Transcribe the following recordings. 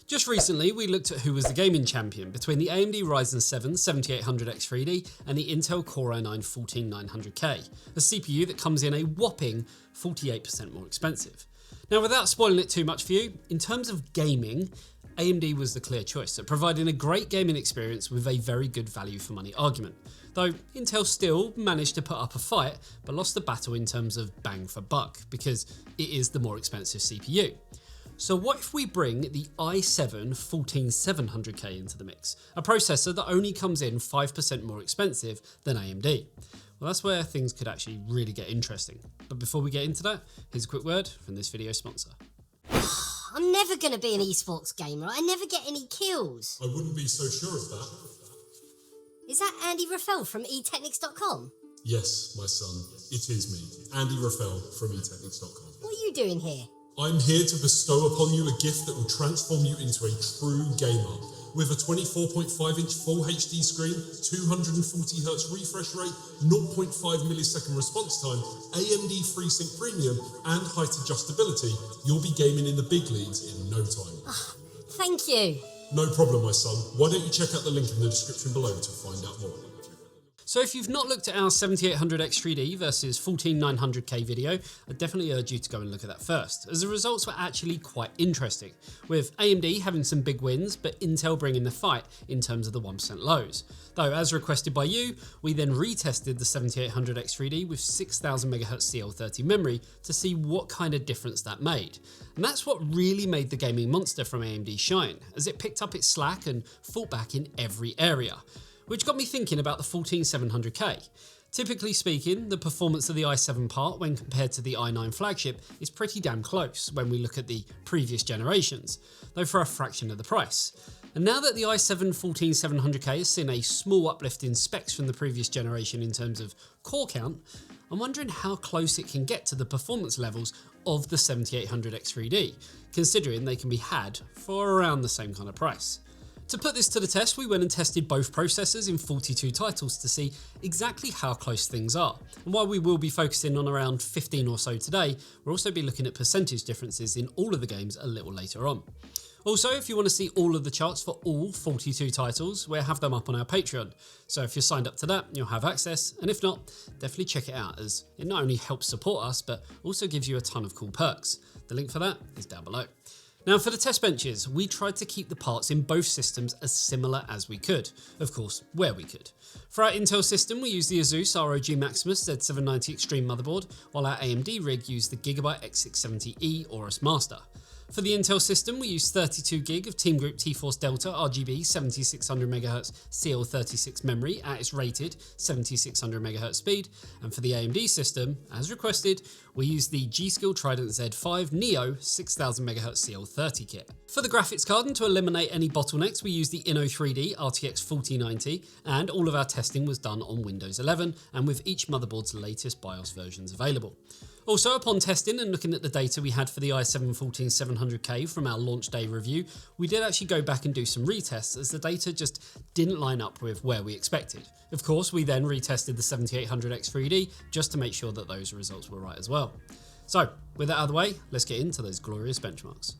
Just recently, we looked at who was the gaming champion between the AMD Ryzen 7 7800X3D and the Intel Core i9-14900K, a CPU that comes in a whopping 48% more expensive. Now, without spoiling it too much for you, in terms of gaming, AMD was the clear choice at providing a great gaming experience with a very good value for money argument, though Intel still managed to put up a fight but lost the battle in terms of bang for buck because it is the more expensive CPU. So what if we bring the i7-14700K into the mix, a processor that only comes in 5% more expensive than AMD? Well, that's where things could actually really get interesting. But before we get into that, here's a quick word from this video sponsor. I'm never going to be an esports gamer. I never get any kills. I wouldn't be so sure of that. Is that Andy Raffel from eTeknix.com? Yes, my son. It is me, Andy Raffel from eTeknix.com. What are you doing here? I'm here to bestow upon you a gift that will transform you into a true gamer. With a 24.5-inch Full HD screen, 240Hz refresh rate, 0.5 millisecond response time, AMD FreeSync Premium, and height adjustability, you'll be gaming in the big leagues in no time. Oh, thank you. No problem, my son. Why don't you check out the link in the description below to find out more. So if you've not looked at our 7800X3D versus 14900K video, I definitely urge you to go and look at that first, as the results were actually quite interesting, with AMD having some big wins, but Intel bringing the fight in terms of the 1% lows. Though, as requested by you, we then retested the 7800X3D with 6000MHz CL30 memory to see what kind of difference that made. And that's what really made the gaming monster from AMD shine, as it picked up its slack and fought back in every area. Which got me thinking about the 14700K. Typically speaking, the performance of the i7 part when compared to the i9 flagship is pretty damn close when we look at the previous generations, though for a fraction of the price. And now that the i7 14700K has seen a small uplift in specs from the previous generation in terms of core count, I'm wondering how close it can get to the performance levels of the 7800X3D, considering they can be had for around the same kind of price. To put this to the test, we went and tested both processors in 42 titles to see exactly how close things are. And while we will be focusing on around 15 or so today, we'll also be looking at percentage differences in all of the games a little later on. Also, if you want to see all of the charts for all 42 titles, we'll have them up on our Patreon. So if you're signed up to that, you'll have access, and if not, definitely check it out, as it not only helps support us, but also gives you a ton of cool perks. The link for that is down below. Now for the test benches, we tried to keep the parts in both systems as similar as we could, of course where we could. For our Intel system we used the Asus ROG Maximus Z790 Extreme motherboard, while our AMD rig used the Gigabyte X670E Aorus Master. For the Intel system we used 32GB of Team Group T-Force Delta RGB 7600MHz CL36 memory at its rated 7600MHz speed, and for the AMD system, as requested, we used the G-Skill Trident Z5 Neo 6000MHz CL30 kit. For the graphics card, and to eliminate any bottlenecks, we used the Inno3D RTX 4090, and all of our testing was done on Windows 11 and with each motherboard's latest BIOS versions available. Also, upon testing and looking at the data we had for the i7-14700K from our launch day review, we did actually go back and do some retests as the data just didn't line up with where we expected. Of course, we then retested the 7800X3D just to make sure that those results were right as well. So, with that out of the way, let's get into those glorious benchmarks.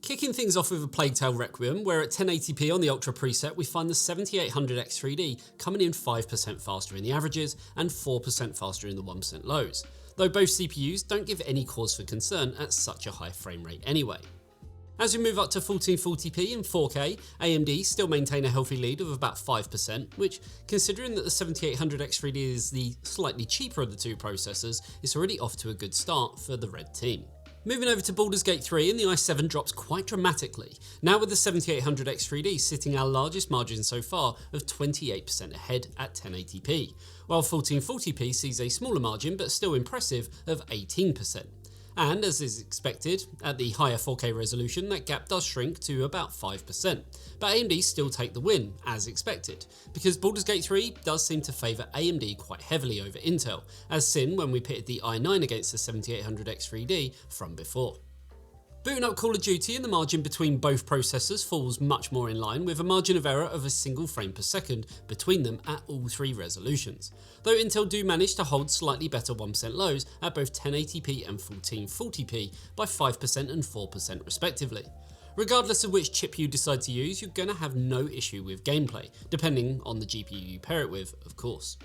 Kicking things off with a Plague Tale Requiem, where at 1080p on the Ultra preset we find the 7800X3D coming in 5% faster in the averages and 4% faster in the 1% lows, though both CPUs don't give any cause for concern at such a high frame rate anyway. As we move up to 1440p and 4K, AMD still maintain a healthy lead of about 5%, which, considering that the 7800X3D is the slightly cheaper of the two processors, is already off to a good start for the red team. Moving over to Baldur's Gate 3, and the i7 drops quite dramatically, now with the 7800X3D sitting our largest margin so far of 28% ahead at 1080p, while 1440p sees a smaller margin but still impressive of 18%. And as is expected, at the higher 4K resolution that gap does shrink to about 5%, but AMD still take the win, as expected, because Baldur's Gate 3 does seem to favour AMD quite heavily over Intel, as seen when we pitted the i9 against the 7800X3D from before. Booting up Call of Duty, and the margin between both processors falls much more in line, with a margin of error of a single frame per second between them at all three resolutions, though Intel do manage to hold slightly better 1% lows at both 1080p and 1440p by 5% and 4% respectively. Regardless of which chip you decide to use, you're going to have no issue with gameplay, depending on the GPU you pair it with, of course.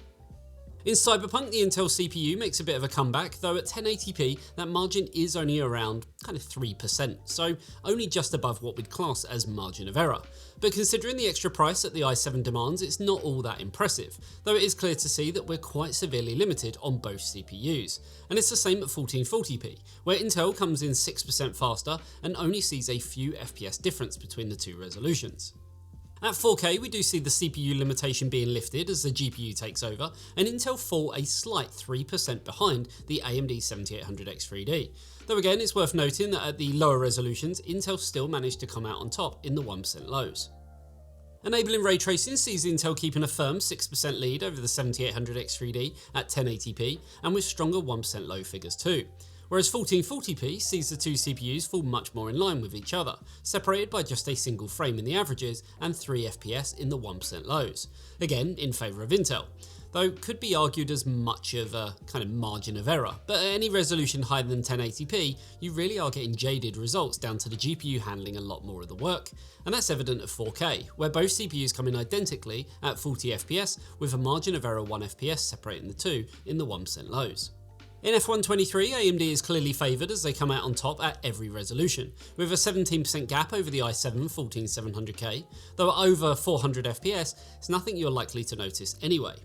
In Cyberpunk, the Intel CPU makes a bit of a comeback, though at 1080p that margin is only around kind of 3%, so only just above what we'd class as margin of error. But considering the extra price that the i7 demands, it's not all that impressive, though it is clear to see that we're quite severely limited on both CPUs. And it's the same at 1440p, where Intel comes in 6% faster and only sees a few FPS difference between the two resolutions. At 4K, we do see the CPU limitation being lifted as the GPU takes over, and Intel fall a slight 3% behind the AMD 7800X3D. Though again, it's worth noting that at the lower resolutions, Intel still managed to come out on top in the 1% lows. Enabling ray tracing sees Intel keeping a firm 6% lead over the 7800X3D at 1080p, and with stronger 1% low figures too. Whereas 1440p sees the two CPUs fall much more in line with each other, separated by just a single frame in the averages and 3 FPS in the 1% lows, again in favour of Intel, though could be argued as much of a kind of margin of error. But at any resolution higher than 1080p, you really are getting jaded results down to the GPU handling a lot more of the work, and that's evident at 4K, where both CPUs come in identically at 40 FPS with a margin of error 1 FPS separating the two in the 1% lows. In F123, AMD is clearly favoured as they come out on top at every resolution, with a 17% gap over the i7 14700K, though at over 400 FPS, it's nothing you're likely to notice anyway.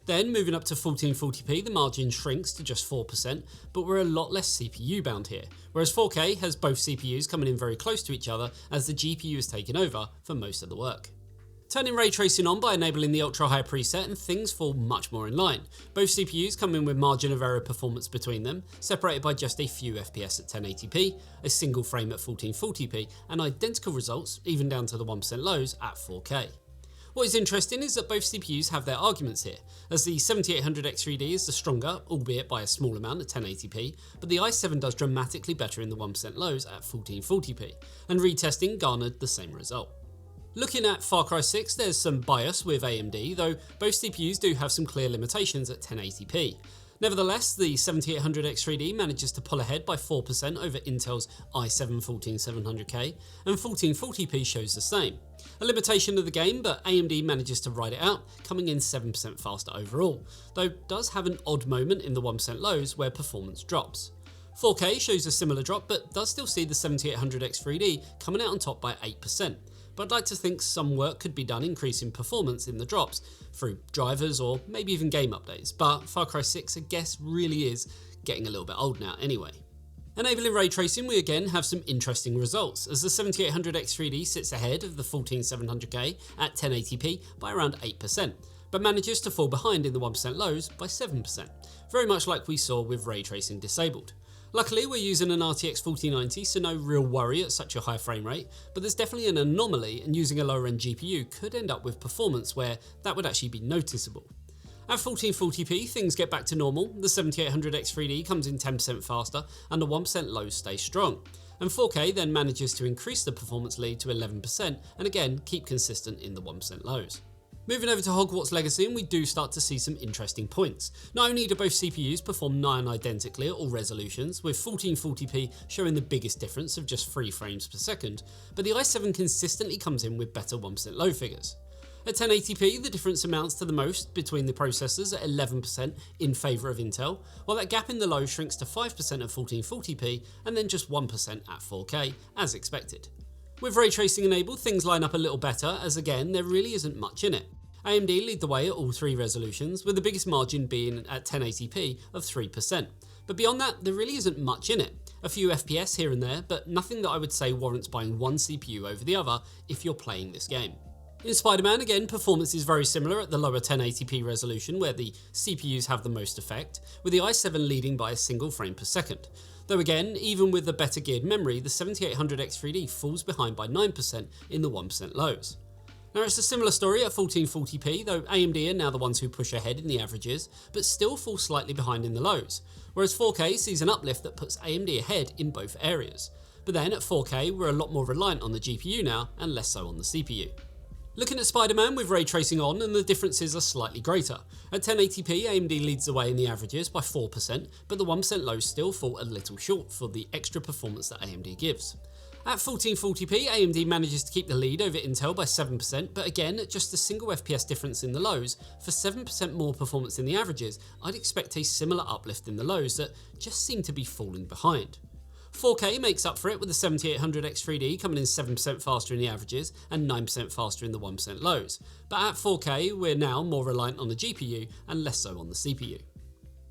Then, moving up to 1440p, the margin shrinks to just 4%, but we're a lot less CPU bound here, whereas 4K has both CPUs coming in very close to each other as the GPU is taking over for most of the work. Turning ray tracing on by enabling the ultra high preset and things fall much more in line. Both CPUs come in with margin of error performance between them, separated by just a few FPS at 1080p, a single frame at 1440p, and identical results, even down to the 1% lows, at 4K. What is interesting is that both CPUs have their arguments here, as the 7800X3D is the stronger, albeit by a small amount at 1080p, but the i7 does dramatically better in the 1% lows at 1440p, and retesting garnered the same result. Looking at Far Cry 6, there's some bias with AMD, though both CPUs do have some clear limitations at 1080p. Nevertheless, the 7800X3D manages to pull ahead by 4% over Intel's i7 14700K, and 1440p shows the same. A limitation of the game, but AMD manages to ride it out, coming in 7% faster overall, though does have an odd moment in the 1% lows where performance drops. 4K shows a similar drop, but does still see the 7800X3D coming out on top by 8%. But I'd like to think some work could be done increasing performance in the drops through drivers or maybe even game updates, but Far Cry 6 I guess really is getting a little bit old now anyway. Enabling ray tracing, we again have some interesting results, as the 7800X3D sits ahead of the 14700K at 1080p by around 8%, but manages to fall behind in the 1% lows by 7%, very much like we saw with ray tracing disabled. Luckily, we're using an RTX 4090, so no real worry at such a high frame rate, but there's definitely an anomaly, and using a lower end GPU could end up with performance where that would actually be noticeable. At 1440p, things get back to normal, the 7800X3D comes in 10% faster, and the 1% lows stay strong. And 4K then manages to increase the performance lead to 11%, and again keep consistent in the 1% lows. Moving over to Hogwarts Legacy, and we do start to see some interesting points. Not only do both CPUs perform nigh on identically at all resolutions, with 1440p showing the biggest difference of just 3 frames per second, but the i7 consistently comes in with better 1% low figures. At 1080p, the difference amounts to the most between the processors at 11% in favour of Intel, while that gap in the low shrinks to 5% at 1440p and then just 1% at 4K, as expected. With ray tracing enabled, things line up a little better, as again, there really isn't much in it. AMD lead the way at all 3 resolutions, with the biggest margin being at 1080p of 3%. But beyond that, there really isn't much in it. A few FPS here and there, but nothing that I would say warrants buying one CPU over the other if you're playing this game. In Spider-Man, again, performance is very similar at the lower 1080p resolution where the CPUs have the most effect, with the i7 leading by a single frame per second. Though again, even with the better geared memory, the 7800X3D falls behind by 9% in the 1% lows. Now it's a similar story at 1440p, though AMD are now the ones who push ahead in the averages, but still fall slightly behind in the lows, whereas 4K sees an uplift that puts AMD ahead in both areas. But then at 4K, we're a lot more reliant on the GPU now, and less so on the CPU. Looking at Spider-Man with ray tracing on, and the differences are slightly greater. At 1080p, AMD leads the way in the averages by 4%, but the 1% lows still fall a little short for the extra performance that AMD gives. At 1440p, AMD manages to keep the lead over Intel by 7%, but again, at just a single FPS difference in the lows, for 7% more performance in the averages, I'd expect a similar uplift in the lows that just seem to be falling behind. 4K makes up for it with the 7800X3D coming in 7% faster in the averages and 9% faster in the 1% lows, but at 4K we're now more reliant on the GPU and less so on the CPU.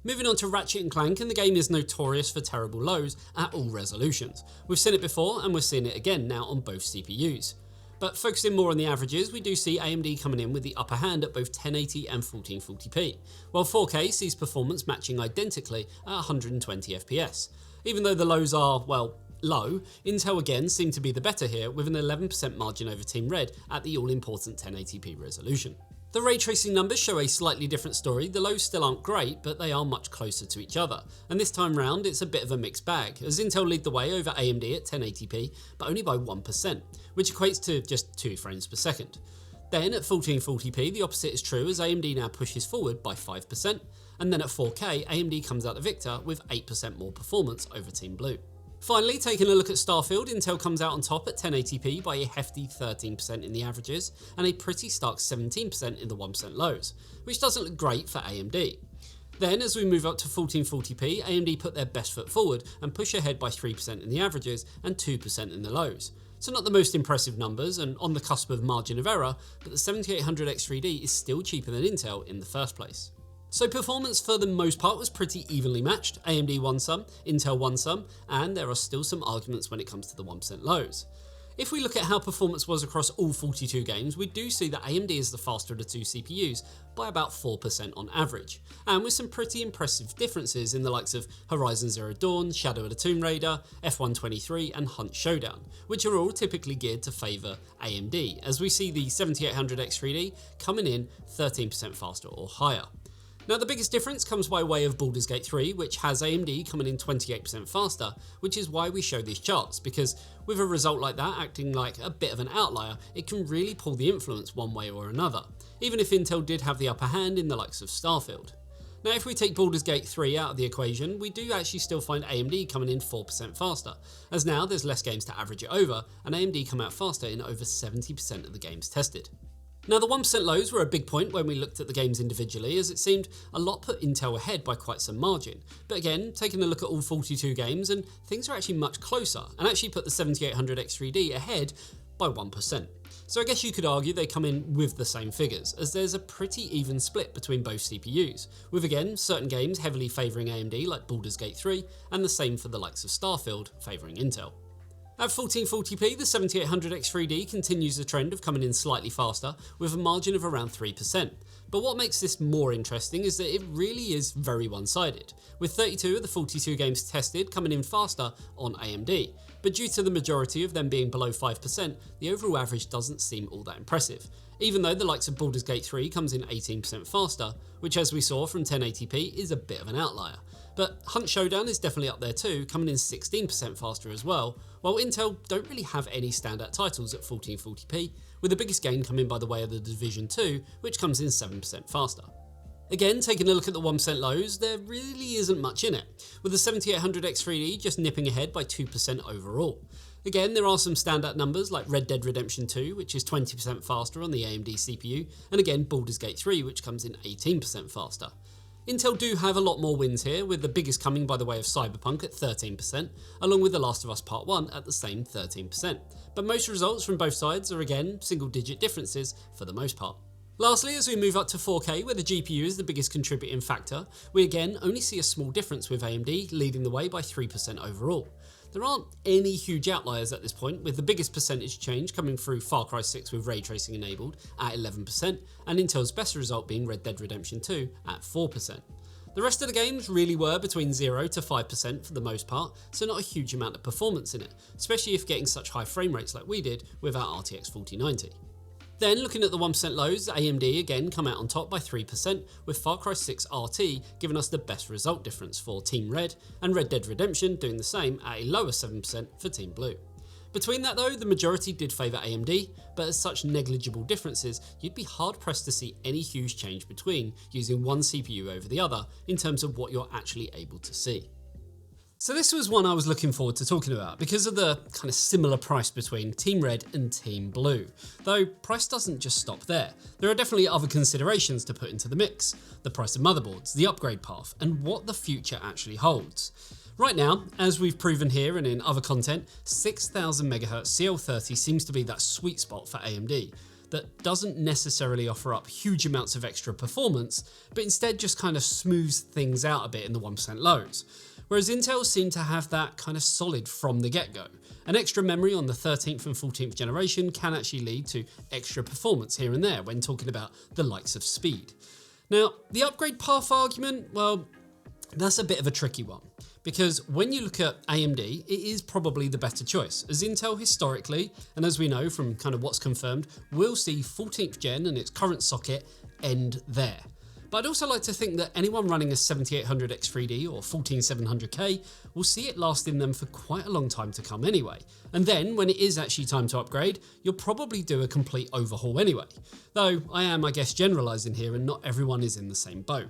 Moving on to Ratchet and Clank, and the game is notorious for terrible lows at all resolutions. We've seen it before and we're seeing it again now on both CPUs. But focusing more on the averages, we do see AMD coming in with the upper hand at both 1080 and 1440p, while 4K sees performance matching identically at 120 FPS. Even though the lows are, well, low, Intel again seem to be the better here with an 11% margin over Team Red at the all-important 1080p resolution. The ray tracing numbers show a slightly different story. The lows still aren't great, but they are much closer to each other. And this time round, it's a bit of a mixed bag, as Intel lead the way over AMD at 1080p, but only by 1%, which equates to just 2 frames per second. Then at 1440p, the opposite is true as AMD now pushes forward by 5%, and then at 4K, AMD comes out the victor with 8% more performance over Team Blue. Finally, taking a look at Starfield, Intel comes out on top at 1080p by a hefty 13% in the averages and a pretty stark 17% in the 1% lows, which doesn't look great for AMD. Then, as we move up to 1440p, AMD put their best foot forward and push ahead by 3% in the averages and 2% in the lows. So not the most impressive numbers and on the cusp of margin of error, but the 7800X3D is still cheaper than Intel in the first place. So performance for the most part was pretty evenly matched. AMD won some, Intel won some, and there are still some arguments when it comes to the 1% lows. If we look at how performance was across all 42 games, we do see that AMD is the faster of the two CPUs by about 4% on average, and with some pretty impressive differences in the likes of Horizon Zero Dawn, Shadow of the Tomb Raider, F123 and Hunt Showdown, which are all typically geared to favour AMD, as we see the 7800X3D coming in 13% faster or higher. Now the biggest difference comes by way of Baldur's Gate 3, which has AMD coming in 28% faster, which is why we show these charts, because with a result like that acting like a bit of an outlier, it can really pull the influence one way or another, even if Intel did have the upper hand in the likes of Starfield. Now if we take Baldur's Gate 3 out of the equation, we do actually still find AMD coming in 4% faster, as now there's less games to average it over, and AMD come out faster in over 70% of the games tested. Now the 1% lows were a big point when we looked at the games individually, as it seemed a lot put Intel ahead by quite some margin. But again, taking a look at all 42 games, and things are actually much closer, and actually put the 7800X3D ahead by 1%. So I guess you could argue they come in with the same figures, as there's a pretty even split between both CPUs, with again certain games heavily favouring AMD like Baldur's Gate 3, and the same for the likes of Starfield favouring Intel. At 1440p, the 7800X3D continues the trend of coming in slightly faster with a margin of around 3%. But what makes this more interesting is that it really is very one-sided, with 32 of the 42 games tested coming in faster on AMD. But due to the majority of them being below 5%, the overall average doesn't seem all that impressive, even though the likes of Baldur's Gate 3 comes in 18% faster, which as we saw from 1080p is a bit of an outlier. But Hunt Showdown is definitely up there too, coming in 16% faster as well, while Intel don't really have any standout titles at 1440p, with the biggest gain coming by the way of the Division 2, which comes in 7% faster. Again, taking a look at the 1% lows, there really isn't much in it, with the 7800X3D just nipping ahead by 2% overall. Again, there are some standout numbers like Red Dead Redemption 2, which is 20% faster on the AMD CPU, and again Baldur's Gate 3, which comes in 18% faster. Intel do have a lot more wins here, with the biggest coming by the way of Cyberpunk at 13%, along with The Last of Us Part 1 at the same 13%. But most results from both sides are again single-digit differences for the most part. Lastly, as we move up to 4K, where the GPU is the biggest contributing factor, we again only see a small difference with AMD leading the way by 3% overall. There aren't any huge outliers at this point, with the biggest percentage change coming through Far Cry 6 with ray tracing enabled at 11%, and Intel's best result being Red Dead Redemption 2 at 4%. The rest of the games really were between 0 to 5% for the most part, so not a huge amount of performance in it, especially if getting such high frame rates like we did with our RTX 4090. Then looking at the 1% lows, AMD again come out on top by 3%, with Far Cry 6 RT giving us the best result difference for Team Red, and Red Dead Redemption doing the same at a lower 7% for Team Blue. Between that though, the majority did favour AMD, but as such negligible differences, you'd be hard pressed to see any huge change between using one CPU over the other in terms of what you're actually able to see. So this was one I was looking forward to talking about because of the kind of similar price between Team Red and Team Blue. Though price doesn't just stop there. There are definitely other considerations to put into the mix. The price of motherboards, the upgrade path, and what the future actually holds. Right now, as we've proven here and in other content, 6000 MHz CL30 seems to be that sweet spot for AMD. That doesn't necessarily offer up huge amounts of extra performance, but instead just kind of smooths things out a bit in the 1% lows. Whereas Intel seem to have that kind of solid from the get-go. An extra memory on the 13th and 14th generation can actually lead to extra performance here and there when talking about the likes of speed. Now, the upgrade path argument, well, that's a bit of a tricky one. Because when you look at AMD, it is probably the better choice, as Intel historically, and as we know from kind of what's confirmed, will see 14th gen and its current socket end there. But I'd also like to think that anyone running a 7800X3D or 14700K will see it lasting them for quite a long time to come anyway. And then when it is actually time to upgrade, you'll probably do a complete overhaul anyway. Though I am, I guess, generalizing here and not everyone is in the same boat.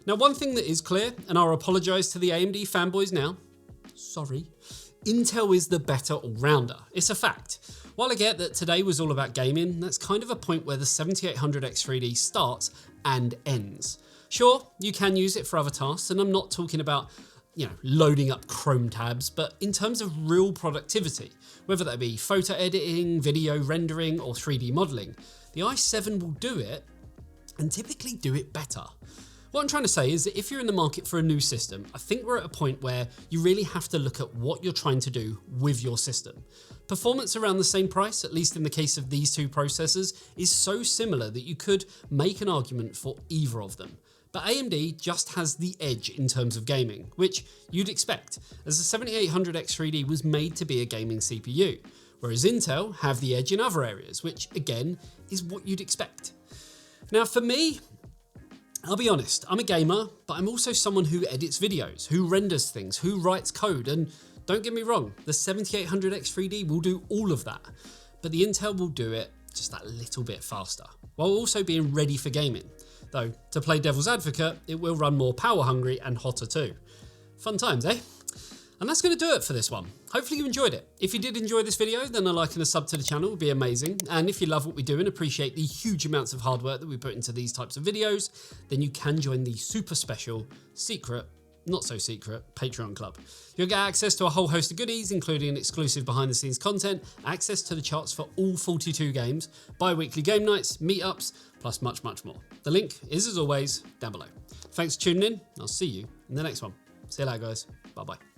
Now, one thing that is clear, and I'll apologize to the AMD fanboys now, sorry, Intel is the better all-rounder. It's a fact. While I get that today was all about gaming, that's kind of a point where the 7800X3D starts and ends. Sure, you can use it for other tasks, and I'm not talking about, loading up Chrome tabs, but in terms of real productivity, whether that be photo editing, video rendering, or 3D modeling, the i7 will do it, and typically do it better. What I'm trying to say is that if you're in the market for a new system, I think we're at a point where you really have to look at what you're trying to do with your system. Performance around the same price, at least in the case of these two processors, is so similar that you could make an argument for either of them. But AMD just has the edge in terms of gaming, which you'd expect, as the 7800X3D was made to be a gaming CPU, whereas Intel have the edge in other areas, which again is what you'd expect. Now for me, I'll be honest, I'm a gamer, but I'm also someone who edits videos, who renders things, who writes code, and don't get me wrong, the 7800X3D will do all of that, but the Intel will do it just that little bit faster, while also being ready for gaming. Though, to play devil's advocate, it will run more power hungry and hotter too. Fun times, eh? And that's going to do it for this one. Hopefully you enjoyed it. If you did enjoy this video, then a like and a sub to the channel would be amazing. And if you love what we do and appreciate the huge amounts of hard work that we put into these types of videos, then you can join the super special, secret, not so secret, Patreon club. You'll get access to a whole host of goodies, including exclusive behind the scenes content, access to the charts for all 42 games, bi-weekly game nights, meetups, plus much, much more. The link is, as always, down below. Thanks for tuning in. I'll see you in the next one. See you later, guys. Bye-bye.